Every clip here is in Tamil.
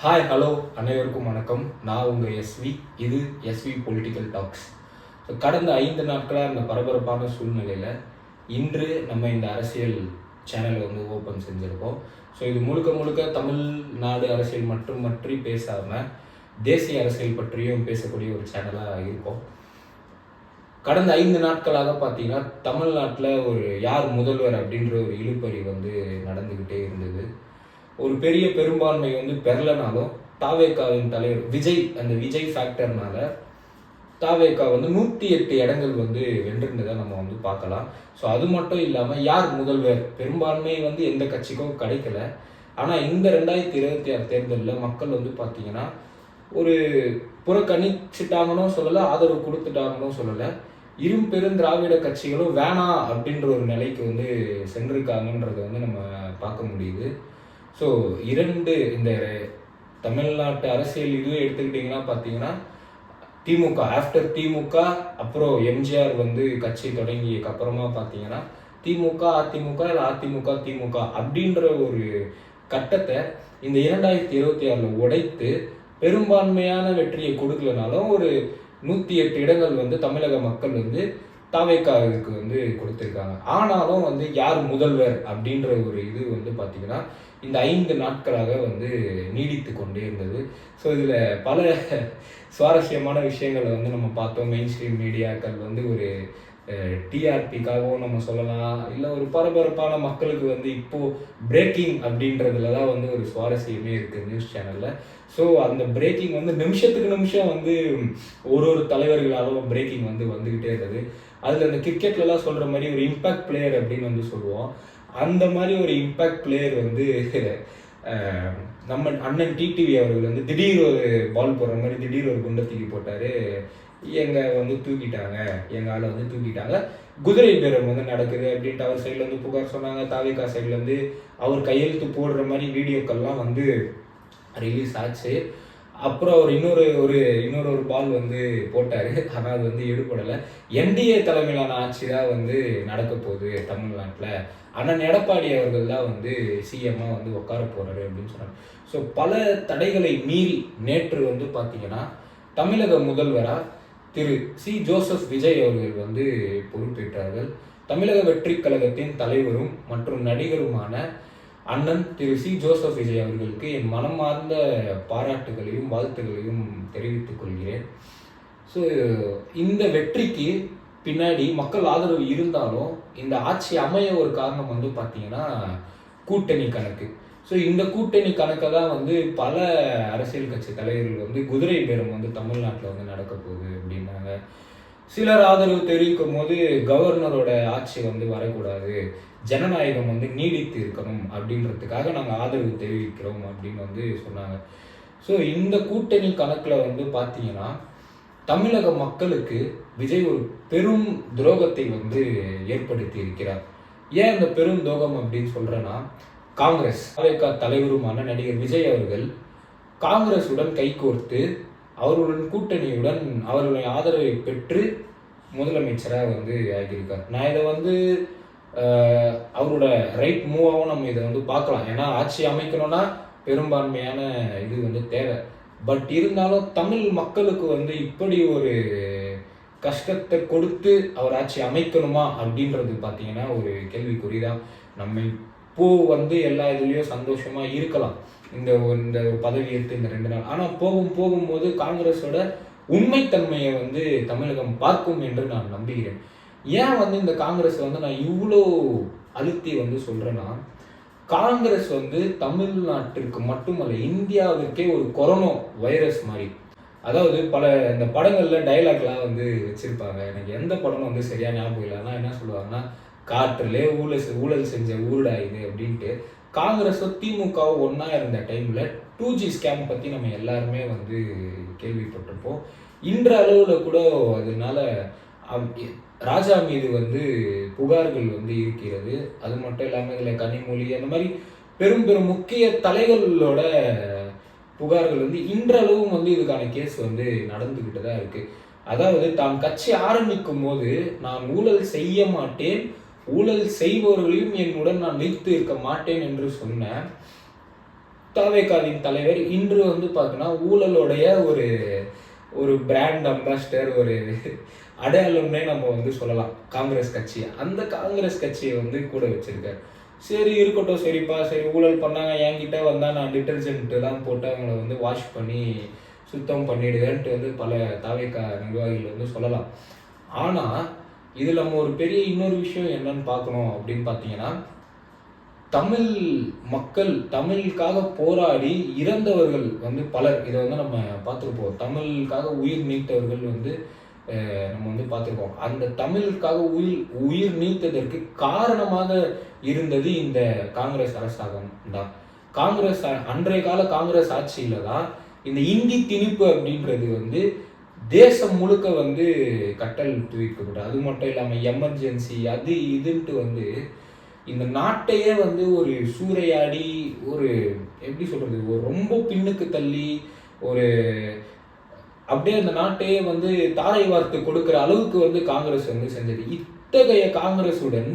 ஹாய் ஹலோ அனைவருக்கும் வணக்கம். நான் உங்கள் எஸ்வி. இது எஸ்வி பொலிட்டிக்கல் டாக்ஸ். ஸோ கடந்த 5 நாட்களாக இந்த பரபரப்பான சூழ்நிலையில் இன்று நம்ம இந்த அரசியல் சேனலை ஓப்பன் செஞ்சுருக்கோம். ஸோ இது முழுக்க முழுக்க தமிழ்நாடு அரசியல் மட்டும் பற்றி பேசாமல் தேசிய அரசியல் பற்றியும் பேசக்கூடிய ஒரு சேனலாக இருக்கும். கடந்த 5 நாட்களாக பார்த்தீங்கன்னா தமிழ்நாட்டில் ஒரு யார் முதல்வர் அப்படின்ற ஒரு இழுபறி நடந்துக்கிட்டே இருந்தது. ஒரு பெரிய பெரும்பான்மை பெறலனாலும் தாவேகாவின் தலைவர் விஜய், அந்த விஜய் ஃபேக்டர்னால தாவேகா 108 இடங்கள் வென்றிருந்ததை நம்ம பார்க்கலாம். ஸோ அது மட்டும் இல்லாமல் யார் முதல்வர் பெரும்பான்மை எந்த கட்சிக்கும் கிடைக்கல. ஆனால் இந்த 2026 தேர்தலில் மக்கள் பார்த்தீங்கன்னா ஒரு புறக்கணிச்சிட்டாங்கன்னு சொல்லலை, ஆதரவு கொடுத்துட்டாங்கன்னு சொல்லலை. பெருந்திராவிட கட்சிகளும் வேணாம் அப்படின்ற ஒரு நிலைக்கு சென்றிருக்காங்கன்றதை நம்ம பார்க்க முடியுது. ஸோ இந்த தமிழ்நாட்டு அரசியல் இதுவும் எடுத்துக்கிட்டிங்கன்னா பார்த்தீங்கன்னா திமுக, ஆஃப்டர் திமுக அப்புறம் எம்ஜிஆர் கட்சி தொடங்கியதுக்கு அப்புறமா பார்த்தீங்கன்னா திமுக அதிமுக இல்லை அதிமுக திமுக அப்படின்ற ஒரு கட்டத்தை இந்த 2026 உடைத்து பெரும்பான்மையான வெற்றியை கொடுக்கலனாலும் ஒரு 108 இடங்கள் தமிழக மக்கள் தாவேகாவுக்கு கொடுத்துருக்காங்க. ஆனாலும் யார் முதல்வர் அப்படின்ற ஒரு இது பார்த்தீங்கன்னா இந்த 5 நாட்களாக நீடித்து கொண்டே இருந்தது. ஸோ இதில் பல சுவாரஸ்யமான விஷயங்களை நம்ம பார்த்தோம். மெயின் ஸ்ட்ரீம் மீடியாக்கள் ஒரு டிஆர்பிக்காகவும் நம்ம சொல்லலாம், இல்லை ஒரு பரபரப்பான மக்களுக்கு இப்போது பிரேக்கிங் அப்படின்றதுல தான் ஒரு சுவாரஸ்யமே இருக்குது நியூஸ் சேனலில். ஸோ அந்த பிரேக்கிங் நிமிஷத்துக்கு நிமிஷம் ஒரு தலைவர்களாலும் பிரேக்கிங் வந்துக்கிட்டே இருந்தது. அதில் அந்த கிரிக்கெட்லலாம் சொல்கிற மாதிரி ஒரு இம்பேக்ட் பிளேயர் அப்படின்னு சொல்லுவோம். அந்த மாதிரி ஒரு இம்பேக்ட் பிளேயர் நம்ம அண்ணன் டிடிவி அவர்கள் திடீர் ஒரு பால் போடுற மாதிரி திடீர் ஒரு குண்டை தூக்கி போட்டார். எங்கள் தூக்கிட்டாங்க, எங்கள் ஆளை தூக்கிட்டாங்க, குதிரை பேரம் நடக்குது அப்படின்ட்டு அவர் சைட்லேருந்து புகார் சொன்னாங்க. தாவேகா சைட்லேருந்து அவர் கையெழுத்து போடுற மாதிரி வீடியோக்கள்லாம் ரிலீஸ் ஆச்சு. அப்புறம் அவர் இன்னொரு பால் போட்டார். ஆனால் அது எடுபடலை. என்டிஏ தலைமையிலான ஆட்சி தான் நடக்க போகுது தமிழ்நாட்டில். அண்ணன் எடப்பாடி அவர்கள் தான் சிஎம்மாக உட்கார போகிறாரு அப்படின்னு சொன்னாங்க. ஸோ பல தடைகளை மீறி நேற்று பார்த்தீங்கன்னா தமிழக முதல்வராக திரு சி ஜோசப் விஜய் அவர்கள் பொறுப்பேற்றார்கள். தமிழக வெற்றி கழகத்தின் தலைவரும் மற்றும் நடிகருமான அண்ணன் திரு சி ஜோசப் விஜய் அவர்களுக்கு என் மனமார்ந்த பாராட்டுகளையும் வாழ்த்துக்களையும் தெரிவித்துக் கொள்கிறேன். ஸோ இந்த வெற்றிக்கு பின்னாடி மக்கள் ஆதரவு இருந்தாலும் இந்த ஆட்சி அமைய ஒரு காரணம் பார்த்தீங்கன்னா கூட்டணி கணக்கு. ஸோ இந்த கூட்டணி கணக்கை தான் பல அரசியல் கட்சி தலைவர்கள் குதிரை பேரம் தமிழ்நாட்டில் நடக்க போகுது அப்படின்னாங்க. சிலர் ஆதரவு தெரிவிக்கும் போது கவர்னரோட ஆட்சி வரக்கூடாது, ஜனநாயகம் நீடித்து இருக்கணும் அப்படின்றதுக்காக நாங்கள் ஆதரவு தெரிவிக்கிறோம் அப்படின்னு சொன்னாங்க. ஸோ இந்த கூட்டணி கணக்கில் பார்த்தீங்கன்னா தமிழக மக்களுக்கு விஜய் ஒரு பெரும் துரோகத்தை ஏற்படுத்தி இருக்கிறார். ஏன் இந்த பெரும் துரோகம் அப்படின்னு சொல்கிறேன்னா, காங்கிரஸ் தலைவருமான நடிகர் விஜய் அவர்கள் காங்கிரஸுடன் கைகோர்த்து அவர்களுடன் கூட்டணியுடன் அவர்களுடைய ஆதரவை பெற்று முதலமைச்சராக ஆகியிருக்கார். நான் இதை அவரோட ரைட் மூவாகவும் நம்ம இதை பார்க்கலாம். ஏன்னா ஆட்சி அமைக்கணும்னா பெரும்பான்மையான இது தேவை. பட் இருந்தாலும் தமிழ் மக்களுக்கு இப்படி ஒரு கஷ்டத்தை கொடுத்து அவர் ஆட்சி அமைக்கணுமா அப்படின்றது பார்த்தீங்கன்னா ஒரு கேள்விக்குறிதான். நம்ம இப்போ எல்லா இதுலேயும் சந்தோஷமாக இருக்கலாம், இந்த பதவி எடுத்து இந்த 2 நாள். ஆனால் போகும்போது காங்கிரஸோட உண்மைத்தன்மையை தமிழகம் பார்க்கும் என்று நான் நம்புகிறேன். ஏன் இந்த காங்கிரஸ் நான் இவ்வளோ அழுத்தி சொல்கிறேன்னா, காங்கிரஸ் தமிழ்நாட்டிற்கு மட்டுமல்ல இந்தியாவிற்கே ஒரு கொரோனா வைரஸ் மாதிரி. அதாவது பல இந்த படங்களில் டைலாக்லாம் வச்சுருப்பாங்க. எனக்கு எந்த படம் சரியாக ஞாபகம் இல்லை. ஆனால் என்ன சொல்லுவாங்கன்னா, காற்றிலே ஊழல் செஞ்ச ஊருடா இது அப்படின்ட்டு. காங்கிரஸும் திமுகவும் ஒன்றா இருந்த டைமில் 2G ஸ்கேம் பற்றி நம்ம எல்லாருமே கேள்விப்பட்டிருப்போம். இன்ற அளவில் கூட அதனால ராஜா மீது புகார்கள் இருக்கிறது. அது மட்டும் இல்லாமல் இதில் கனிமொழி அந்த மாதிரி பெரும் பெரும் முக்கிய தலைகளோட புகார்கள் இன்றளவும் இதுக்கான கேஸ் நடந்துக்கிட்டு தான் இருக்குது. அதாவது தான் கட்சி ஆரம்பிக்கும் போது நான் ஊழல் செய்ய மாட்டேன், ஊழல் செய்பவர்களையும் என்னுடன் நான் வைத்து இருக்க மாட்டேன் என்று சொன்ன தவேகாவின் தலைவர் இன்று வந்து பார்த்தீங்கன்னா ஊழலுடைய ஒரு ஒரு பிராண்ட் அம்பாசிடர், ஒரு அடையாளம்னே நம்ம வந்து சொல்லலாம் காங்கிரஸ் கட்சியை. அந்த காங்கிரஸ் கட்சியை வந்து கூட வச்சிருக்காரு. சரி இருக்கட்டும், சரிப்பா, சரி ஊழல் பண்ணாங்க, என்கிட்ட வந்தால் நான் டிட்டர்ஜென்ட்லாம் போட்டு அவங்கள வந்து வாஷ் பண்ணி சுத்தம் பண்ணிடுவேன்ட்டு வந்து பல தவேகா நிர்வாகிகள் வந்து சொல்லலாம். ஆனால் இதில் நம்ம ஒரு பெரிய இன்னொரு விஷயம் என்னன்னு பார்க்கணும் அப்படின்னு பார்த்தீங்கன்னா, தமிழ் மக்கள் தமிழுக்காக போராடி இறந்தவர்கள் வந்து பலர். இதை வந்து நம்ம பார்த்துருப்போம். தமிழுக்காக உயிர் நீத்தவர்கள் வந்து நம்ம வந்து பார்த்துருக்கோம். அந்த தமிழுக்காக உயிர் நீத்ததற்கு காரணமாக இருந்தது இந்த காங்கிரஸ் அரசாங்கம் தான். காங்கிரஸ் அன்றைய கால காங்கிரஸ் ஆட்சியில தான் இந்த இந்தி திணிப்பு அப்படின்றது வந்து தேசம் முழுக்க வந்து கட்டல் துவிக்கப்பட்டது. அது மட்டும் இல்லாமல் எமர்ஜென்சி அது இதுன்ட்டு வந்து இந்த நாட்டையே வந்து ஒரு சூறையாடி, ஒரு எப்படி சொல்றது, ஒரு ரொம்ப பின்னுக்கு தள்ளி, ஒரு அப்படியே அந்த நாட்டையே வந்து தாரை வார்த்து கொடுக்கிற அளவுக்கு வந்து காங்கிரஸ் வந்து செஞ்சது. இத்தகைய காங்கிரசுடன்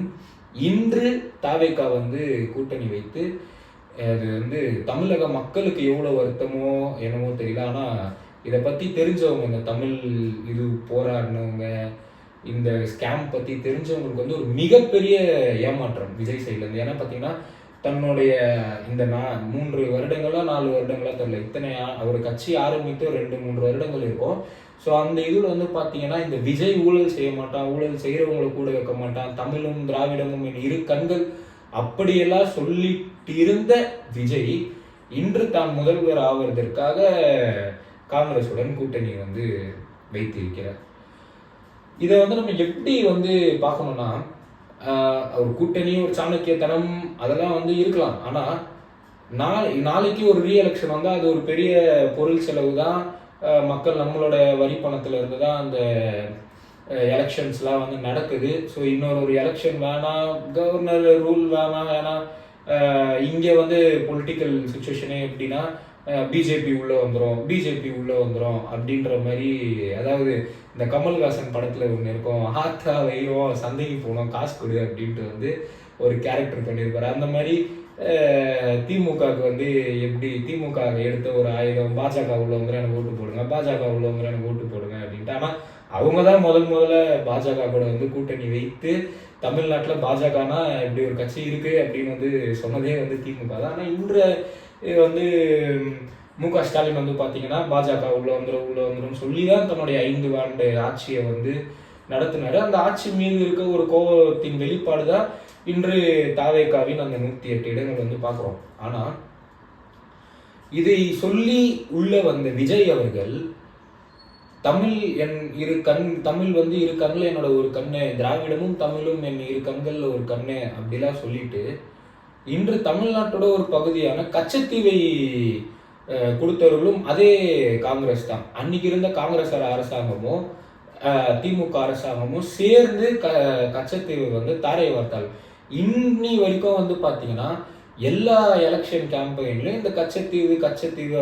இன்று தவேகா வந்து கூட்டணி வைத்து, அது வந்து தமிழக மக்களுக்கு எவ்வளோ வருத்தமோ என்னமோ தெரியல. ஆனால் இதை பற்றி தெரிஞ்சவங்க, இந்த தமிழ் இது போராடினவங்க, இந்த ஸ்கேம் பற்றி தெரிஞ்சவங்களுக்கு வந்து ஒரு மிகப்பெரிய ஏமாற்றம் விஜய் சைட்லேருந்து. ஏன்னா பார்த்தீங்கன்னா தன்னுடைய இந்த 3 வருடங்களா 4 வருடங்களா தெரியல, இத்தனை அவர் கட்சி ஆரம்பித்து 2-3 வருடங்கள் இருக்கும். ஸோ அந்த இதில் வந்து பார்த்தீங்கன்னா இந்த விஜய் ஊழல் செய்ய மாட்டான், ஊழல் செய்கிறவங்களை கூட வைக்க மாட்டான், தமிழும் திராவிடமும் இரு கண்கள் அப்படியெல்லாம் சொல்லிட்டு இருந்த விஜய் இன்று தான் முதல்வர் ஆவதற்காக காங்கிரசுடன் கூட்டணி வந்து வைத்திருக்கிறார். இதை வந்து நம்ம எப்படி வந்து பார்க்கணும்னா, ஒரு கூட்டணி, ஒரு சாணக்கியத்தனம் அதெல்லாம் வந்து இருக்கலாம். ஆனால் நாளைக்கு ஒரு ரீஎலெக்ஷன் வந்தால் அது ஒரு பெரிய பொருள் செலவு தான். மக்கள் நம்மளோட வரி பணத்தில் இருந்து தான் அந்த எலெக்ஷன்ஸ்லாம் வந்து நடக்குது. ஸோ இன்னொரு எலெக்ஷன் வேணாம், கவர்னர் ரூல் வேணாம். இங்கே வந்து பொலிட்டிக்கல் சுச்சுவேஷனே எப்படின்னா பிஜேபி உள்ளே வந்துடும் அப்படின்ற மாதிரி. அதாவது இந்த கமல்ஹாசன் படத்தில் ஒன்று இருக்கும், ஆத்தா வைரோம் சந்தைக்கு போனோம் காசு கொடு அப்படின்ட்டு வந்து ஒரு கேரக்டர் பண்ணியிருப்பாரு. அந்த மாதிரி திமுகவுக்கு வந்து எப்படி திமுக எடுத்த ஒரு ஆயுதம், பாஜக உள்ளவங்க எனக்கு ஓட்டு போடுங்க, பாஜக உள்ளவங்க எனக்கு ஓட்டு போடுங்க அப்படின்ட்டு. ஆனால் அவங்க தான் முதல்ல பாஜக கூட வந்து கூட்டணி வைத்து தமிழ்நாட்டில் பாஜகனா இப்படி ஒரு கட்சி இருக்கு அப்படின்னு வந்து சொன்னதே வந்து திமுக தான். ஆனால் இன்று வந்து மு.க. ஸ்டாலின் வந்து பார்த்தீங்கன்னா பாஜக உள்ள வந்துடும் சொல்லி தான் தன்னுடைய 5 ஆண்டு ஆட்சியை வந்து நடத்தினாரு. அந்த ஆட்சி மீது இருக்க ஒரு கோபத்தின் வெளிப்பாடு தான் இன்று தவேகாவின் அந்த 108 இடங்கள் வந்து பார்க்குறோம். ஆனால் இதை சொல்லி உள்ள வந்த விஜய் அவர்கள் தமிழ் என் தமிழ் வந்து இரு கண்ணில் என்னோட ஒரு கண்ணு, திராவிடமும் தமிழும் என் இரு கண்களில் ஒரு கண்ணு அப்படிலாம் சொல்லிட்டு இன்று தமிழ்நாட்டோட ஒரு பகுதியான கச்சத்தீவை கொடுத்தவர்களும் அதே காங்கிரஸ் தான். அன்னைக்கு இருந்த காங்கிரஸ் அரசாங்கமும் திமுக அரசாங்கமும் சேர்ந்து கச்சத்தீவை வந்து தாரை வார்த்தாள். இன்னி வரைக்கும் வந்து பார்த்தீங்கன்னா எல்லா எலெக்ஷன் கேம்பெயின்லையும் இந்த கச்சத்தீவு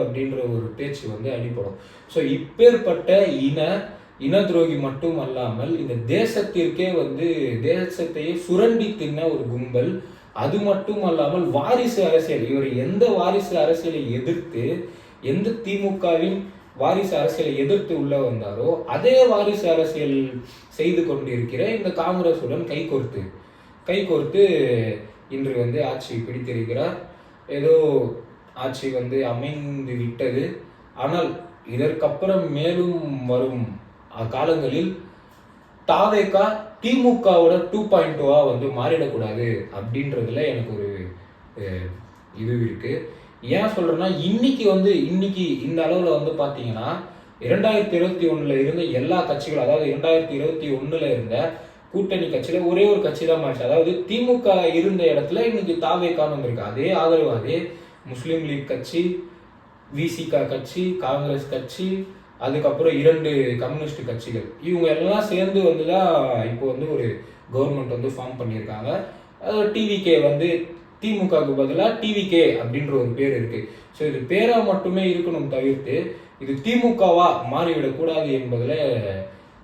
அப்படின்ற ஒரு பேச்சு வந்து அடிப்படும். ஸோ இப்பேற்பட்ட இன துரோகி மட்டும் அல்லாமல் இந்த தேசத்திற்கே வந்து தேசத்தையே சுரண்டி தின்ன ஒரு கும்பல். அது மட்டும் அல்லாமல் வாரிசு அரசியல், இவர் எந்த வாரிசு அரசியலை எதிர்த்து, எந்த திமுகவின் வாரிசு அரசியலை எதிர்த்து உள்ள வந்தாரோ அதே வாரிசு அரசியல் செய்து கொண்டிருக்கிற இந்த காங்கிரசுடன் கைகோர்த்து இன்று வந்து ஆட்சி பிடித்திருக்கிறார். ஏதோ ஆட்சி வந்து அமைந்து விட்டது. ஆனால் இதற்கப்புறம் மேலும் வரும் காலங்களில் தவேகா திமுகவோட 2.0 வந்து மாறிடக்கூடாது அப்படின்றதுல எனக்கு ஒரு இது இருக்கு. ஏன் சொல்றேன்னா, இன்னைக்கு இந்த அளவில் வந்து பார்த்தீங்கன்னா 2021 இருந்த எல்லா கட்சிகளும், அதாவது 2021 இருந்த கூட்டணி கட்சியில் ஒரே ஒரு கட்சி தான் மாறிச்சு. அதாவது திமுக இருந்த இடத்துல இன்னைக்கு தவேகான்னு வந்திருக்கு. அதே ஆதரவு, அதே முஸ்லீம் லீக் கட்சி, விசிகா கட்சி, காங்கிரஸ் கட்சி, அதுக்கப்புறம் 2 கம்யூனிஸ்ட் கட்சிகள், இவங்க எல்லாம் சேர்ந்து வந்து தான் இப்போ வந்து ஒரு கவர்மெண்ட் வந்து ஃபார்ம் பண்ணியிருக்காங்க. அதாவது டிவிகே வந்து திமுகவுக்கு பதிலாக டிவிகே அப்படின்ற ஒரு பேர் இருக்கு. ஸோ இது பேரா மட்டுமே இருக்கணும் தவிர்த்து இது திமுகவா மாறிவிடக்கூடாது என்பதில்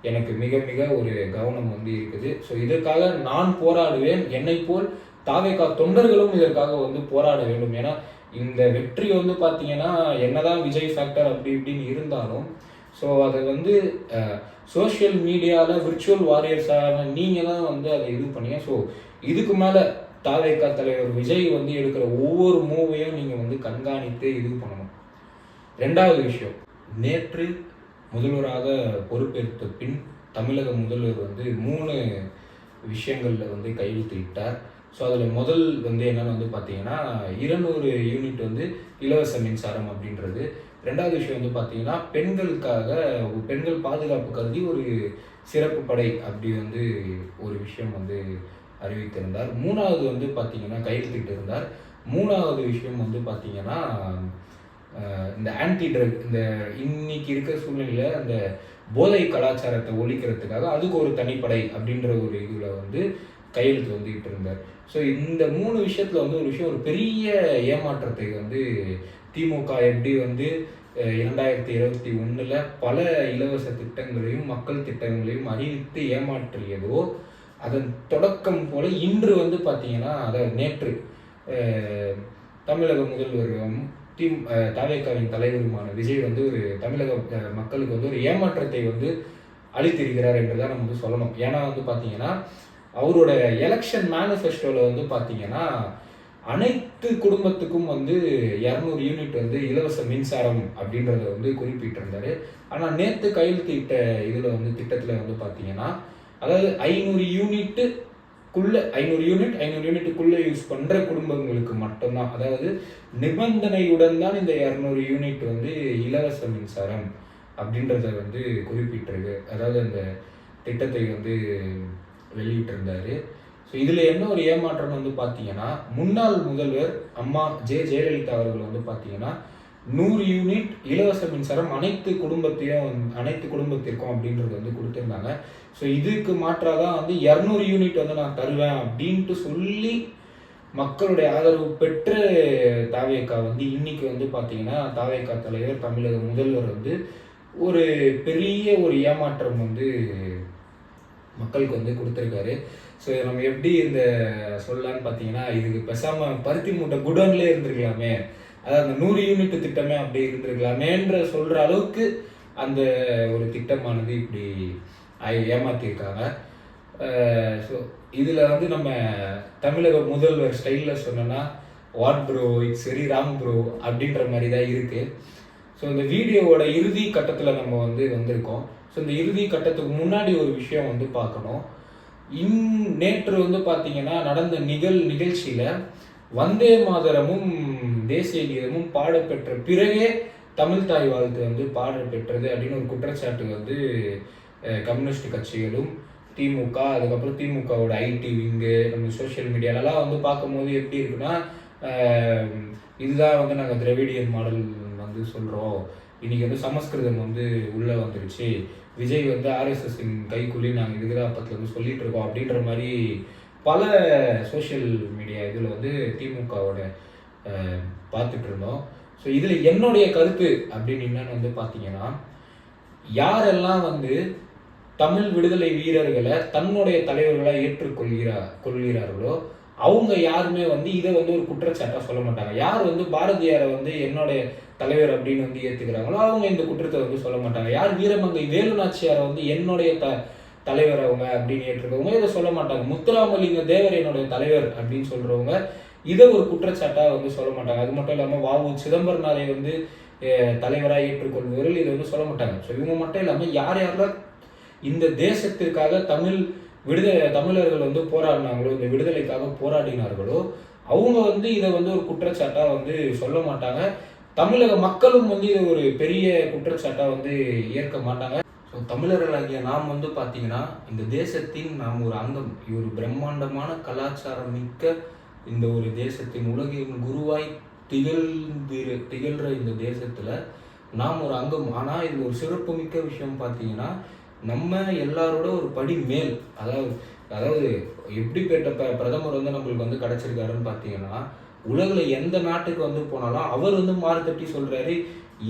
எனக்கு மிக மிக ஒரு கவனம் வந்து இருக்குது. ஸோ இதற்காக நான் போராடுவேன். என்னை போல் தாவேகா தொண்டர்களும் இதற்காக வந்து போராட வேண்டும். ஏன்னா இந்த வெற்றி வந்து பார்த்தீங்கன்னா என்னதான் விஜய் ஃபேக்டர் அப்படி இப்படின்னு இருந்தாலும், ஸோ அதை வந்து சோஷியல் மீடியாவில் விர்ச்சுவல் வாரியர்ஸான நீங்கள் தான் வந்து அதை இது பண்ணீங்க. ஸோ இதுக்கு மேலே தாவேகா தலைவர் விஜய் வந்து எடுக்கிற ஒவ்வொரு மூவையும் நீங்கள் வந்து கண்காணித்து இது பண்ணணும். ரெண்டாவது விஷயம், நேற்று முதல்வராக பொறுப்பேற்ற பின் தமிழக முதல்வர் வந்து 3 விஷயங்களில் வந்து கையெழுத்திட்டார். ஸோ அதில் முதல் வந்து என்னென்னு வந்து பார்த்தீங்கன்னா 200 யூனிட் வந்து இலவச மின்சாரம் அப்படின்றது. ரெண்டாவது விஷயம் வந்து பார்த்தீங்கன்னா பெண்களுக்காக பெண்கள் பாதுகாப்பு கருதி ஒரு சிறப்பு படை அப்படி வந்து ஒரு விஷயம் வந்து அறிவித்திருந்தார். மூணாவது வந்து பார்த்தீங்கன்னா கையெழுத்திட்டு இருந்தார். மூணாவது விஷயம் வந்து பார்த்தீங்கன்னா இந்த ஆன்டி ட்ரக், இந்த இன்னைக்கு இருக்கிற சூழ்நிலையில் அந்த போதை கலாச்சாரத்தை ஒழிக்கிறதுக்காக அதுக்கு ஒரு தனிப்படை அப்படின்ற ஒரு இதில் வந்து கையெழுத்து வந்துகிட்டு இருந்தார். ஸோ இந்த 3 விஷயத்தில் வந்து ஒரு விஷயம், ஒரு பெரிய ஏமாற்றத்தை வந்து திமுக எப்படி வந்து 2021 பல இலவச திட்டங்களையும் மக்கள் திட்டங்களையும் அறிவித்து ஏமாற்றியதோ அதன் தொடக்கம் போல இன்று வந்து பார்த்தீங்கன்னா, அதாவது நேற்று தமிழக முதல்வரும் தாவேகாவின் தலைவருமான விஜய் வந்து ஒரு தமிழக மக்களுக்கு வந்து ஒரு ஏமாற்றத்தை வந்து அளித்திருக்கிறார் என்றுதான் நம்ம வந்து சொல்லணும். ஏன்னா வந்து பார்த்தீங்கன்னா அவரோட எலெக்ஷன் மேனிஃபெஸ்டோவில் வந்து பார்த்தீங்கன்னா அனைத்து குடும்பத்துக்கும் வந்து 200 யூனிட் வந்து இலவச மின்சாரம் அப்படின்றத வந்து குறிப்பிட்டிருந்தாரு. ஆனால் நேற்று கையெழுத்திட்ட இதில் வந்து திட்டத்தில் வந்து பார்த்தீங்கன்னா, அதாவது 500 யூனிட்டுக்குள்ளே யூஸ் பண்ணுற குடும்பங்களுக்கு மட்டும்தான், அதாவது நிபந்தனையுடன் தான் இந்த 200 யூனிட் வந்து இலவச மின்சாரம் அப்படின்றத வந்து குறிப்பிட்டிருக்கு. அதாவது அந்த திட்டத்தை வந்து வெளியிட்டிருந்தாரு. ஸோ இதில் என்ன ஒரு ஏமாற்றம் வந்து பார்த்தீங்கன்னா, முன்னாள் முதல்வர் அம்மா ஜெயலலிதா அவர்கள் வந்து பார்த்தீங்கன்னா 100 யூனிட் இலவச மின்சாரம் அனைத்து குடும்பத்திற்கும் அப்படின்றது வந்து கொடுத்துருந்தாங்க. ஸோ இதுக்கு மாற்றாக தான் வந்து 200 யூனிட் வந்து நான் தருவேன் அப்படின்ட்டு சொல்லி மக்களுடைய ஆதரவு பெற்ற தாவேகா வந்து இன்னைக்கு வந்து பார்த்தீங்கன்னா தாவேகா தலைவர் தமிழக முதல்வர் வந்து ஒரு பெரிய ஒரு ஏமாற்றம் வந்து மக்களுக்கு வந்து கொடுத்துருக்காரு. ஸோ நம்ம எப்படி இந்த சொல்லலான்னு பார்த்தீங்கன்னா, இதுக்கு பேசாமல் பருத்தி மூட்டை குடோன்லேயே இருந்திருக்கலாமே, அதாவது அந்த 100 யூனிட் திட்டமே அப்படி இருந்திருக்கலாமேன்ற சொல்கிற அளவுக்கு அந்த ஒரு திட்டமானது இப்படி ஏமாற்றிருக்காங்க. ஸோ இதில் வந்து நம்ம தமிழக முதல்வர் ஸ்டைலில் சொன்னோன்னா, what bro it's very wrong bro அப்படின்ற மாதிரி தான் இருக்குது. ஸோ இந்த வீடியோவோட இறுதி கட்டத்தில் நம்ம வந்து வந்திருக்கோம். ஸோ இந்த இறுதி கட்டத்துக்கு முன்னாடி ஒரு விஷயம் வந்து பார்க்கணும். நேற்று வந்து பார்த்தீங்கன்னா நடந்த நிகழ்ச்சியில் வந்தே மாதரமும் தேசிய கீதமும் பாடப்பெற்ற பிறகே தமிழ் தாய் வாழ்த்து வந்து பாடப்பெற்றது அப்படின்னு ஒரு குற்றச்சாட்டு வந்து கம்யூனிஸ்ட் கட்சிகளும் திமுக, அதுக்கப்புறம் திமுகவோட ஐடி விங்கு, நம்ம சோஷியல் மீடியாலலாம் வந்து பார்க்கும்போது எப்படி இருக்குன்னா, இதுதான் வந்து நாங்கள் திராவிடியன் மாடல் வந்து சொல்கிறோம், இன்றைக்கி வந்து சமஸ்கிருதம் வந்து உள்ளே வந்துருச்சு, விஜய் வந்து ஆர்எஸ்எஸ்ஸின் கைக்குள்ளே நாங்கள் இதுகிராப்பத்தில் வந்து சொல்லிட்டு இருக்கோம் அப்படின்ற மாதிரி பல சோஷியல் மீடியா இதில் வந்து திமுகவோட பார்த்துட்டு இருந்தோம். ஸோ இதில் என்னுடைய கருத்து அப்படின்னு என்னன்னு வந்து பார்த்தீங்கன்னா, யாரெல்லாம் வந்து தமிழ் விடுதலை வீரர்களை தன்னுடைய தலைவர்களாக கொள்கிறார்களோ அவங்க யாருமே வந்து இதை வந்து ஒரு குற்றச்சாட்டாக சொல்ல மாட்டாங்க. யார் வந்து பாரதியாரை வந்து என்னுடைய தலைவர் அப்படின்னு வந்து ஏற்றுக்கிறாங்களோ அவங்க இந்த குற்றத்தை வந்து சொல்ல மாட்டாங்க. யார் வீரமங்கை வேலுநாச்சியாரை வந்து என்னுடைய தலைவர் அவங்க அப்படின்னு ஏற்றுக்கிறவங்க இதை சொல்ல மாட்டாங்க. முத்துராமலிங்க தேவர் என்னுடைய தலைவர் அப்படின்னு சொல்கிறவங்க இதை ஒரு குற்றச்சாட்டாக வந்து சொல்ல மாட்டாங்க. அது மட்டும் இல்லாமல் வாவு சிதம்பரனாரை வந்து தலைவராக ஏற்றுக்கொள்வர்கள் இதை வந்து சொல்ல மாட்டாங்க. ஸோ இவங்க மட்டும் இல்லாமல் யாரெல்லாம் இந்த தேசத்திற்காக தமிழர்கள் வந்து போராடினாங்களோ, இந்த விடுதலைக்காக போராடினார்களோ அவங்க வந்து இதை வந்து ஒரு குற்றச்சாட்டாக வந்து சொல்ல மாட்டாங்க. தமிழக மக்களும் வந்து இதை ஒரு பெரிய குற்றச்சாட்டாக வந்து ஏற்க மாட்டாங்க. ஸோ தமிழர்களாகிய நாம் வந்து பார்த்தீங்கன்னா இந்த தேசத்தின் நாம் ஒரு அங்கம். ஒரு பிரம்மாண்டமான கலாச்சாரம் மிக்க இந்த ஒரு தேசத்தின் உலகின் குருவாய் திகழ்கிற இந்த தேசத்தில் நாம் ஒரு அங்கம். ஆனால் இது ஒரு சிறப்பு மிக்க விஷயம் பார்த்தீங்கன்னா, நம்ம எல்லாரோட ஒரு படி மேல், அதாவது எப்படிப்பட்ட பிரதமர் வந்து நம்மளுக்கு வந்து கிடைச்சிருக்காருன்னு பார்த்தீங்கன்னா, உலகில் எந்த நாட்டுக்கு வந்து போனாலும் அவர் வந்து மாறுதட்டி சொல்கிறாரு,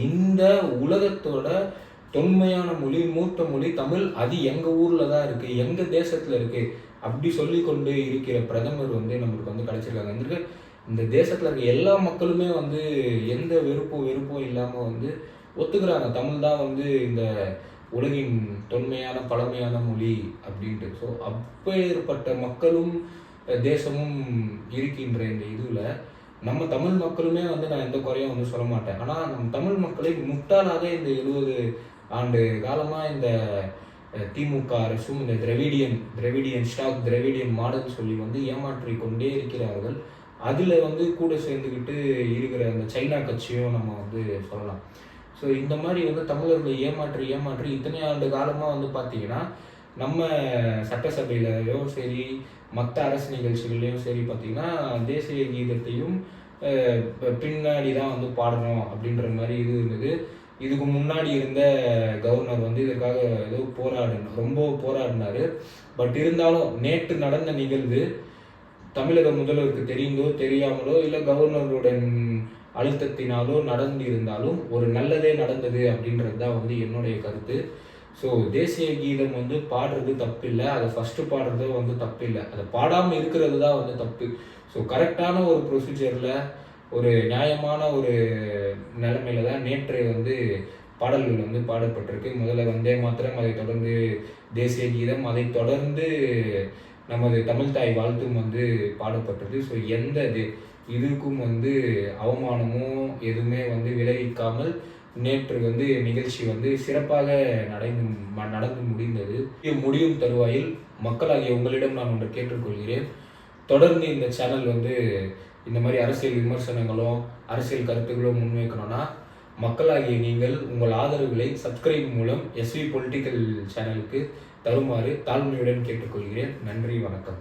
இந்த உலகத்தோட தொன்மையான மொழி, மூத்த மொழி தமிழ், அது எங்கள் ஊரில் தான் இருக்குது, எங்கள் தேசத்தில் இருக்குது, அப்படி சொல்லி கொண்டு இருக்கிற பிரதமர் வந்து நம்மளுக்கு வந்து கிடைச்சிருக்காங்க. இந்த தேசத்தில் இருக்க எல்லா மக்களுமே வந்து எந்த வெறுப்பும் இல்லாமல் வந்து ஒத்துக்கிறாங்க. தமிழ் தான் வந்து இந்த உலகின் தொன்மையான பழமையான மொழி அப்படின்ட்டு. ஸோ அப்பேற்பட்ட மக்களும் தேசமும் இருக்கின்ற இந்த இதில் நம்ம தமிழ் மக்களுமே வந்து நான் எந்த குறையும் வந்து சொல்ல மாட்டேன். ஆனால் நம்ம தமிழ் மக்களை முட்டாளாக இந்த 70 ஆண்டு காலமாக இந்த திமுக அரசும் இந்த திராவிடியன் ஸ்டாக் திராவிடியன் மாடல் சொல்லி வந்து ஏமாற்றி கொண்டே இருக்கிறார்கள். அதில் வந்து கூட சேர்ந்துக்கிட்டு இருக்கிற அந்த சைனா கட்சியும் நம்ம வந்து சொல்லலாம். ஸோ இந்த மாதிரி வந்து தமிழர்களை ஏமாற்றி இத்தனை ஆண்டு காலமாக வந்து பார்த்தீங்கன்னா நம்ம சட்டசபையிலையோ சரி மற்ற அரசு நிகழ்ச்சிகள்லையும் சரி பார்த்தீங்கன்னா தேசிய கீதத்தையும் பின்னாடி தான் வந்து பாடணும் அப்படின்ற மாதிரி இது இருந்தது. இதுக்கு முன்னாடி இருந்த கவர்னர் வந்து இதற்காக ஏதோ ரொம்ப போராடினார். பட் இருந்தாலும் நேற்று நடந்த நிகழ்வு தமிழக முதல்வருக்கு தெரிந்தோ தெரியாமலோ இல்லை கவர்னருடன் அழுத்தத்தினாலோ நடந்து இருந்தாலும் ஒரு நல்லதே நடந்தது அப்படின்றது தான் வந்து என்னுடைய கருத்து. ஸோ தேசிய கீதம் வந்து பாடுறது தப்பு இல்லை, அதை ஃபஸ்ட்டு பாடுறது வந்து தப்பு இல்லை, அதை பாடாமல் இருக்கிறது தான் வந்து தப்பு. ஸோ கரெக்டான ஒரு ப்ரொசீஜரில் ஒரு நியாயமான ஒரு நிலைமையில தான் நேற்று வந்து பாடல்கள் வந்து பாடப்பட்டிருக்கு. முதல்ல வந்தே மாத்திரம், அதை தொடர்ந்து தேசிய கீதம், அதை தொடர்ந்து நமது தமிழ்தாய் வாழ்த்தும் வந்து பாடப்பட்டது. ஸோ எந்த இதுக்கும் வந்து அவமானமோ எதுவுமே வந்து விளைவிக்காமல் நேற்று வந்து நிகழ்ச்சி வந்து சிறப்பாக நடந்து முடிந்தது. முடியும் தருவாயில் மக்களாகிய உங்களிடம் நான் ஒன்று கேட்டுக்கொள்கிறேன். தொடர்ந்து இந்த சேனல் வந்து இந்த மாதிரி அரசியல் விமர்சனங்களும் அரசியல் கருத்துக்களும் முன்வைக்கணும்னா மக்களாகிய நீங்கள் உங்கள் ஆதரவுகளை சப்ஸ்கிரைப் மூலம் SV பொலிட்டிக்கல் சேனலுக்கு தருமாறு தாழ்மையுடன் கேட்டுக்கொள்கிறேன். நன்றி, வணக்கம்.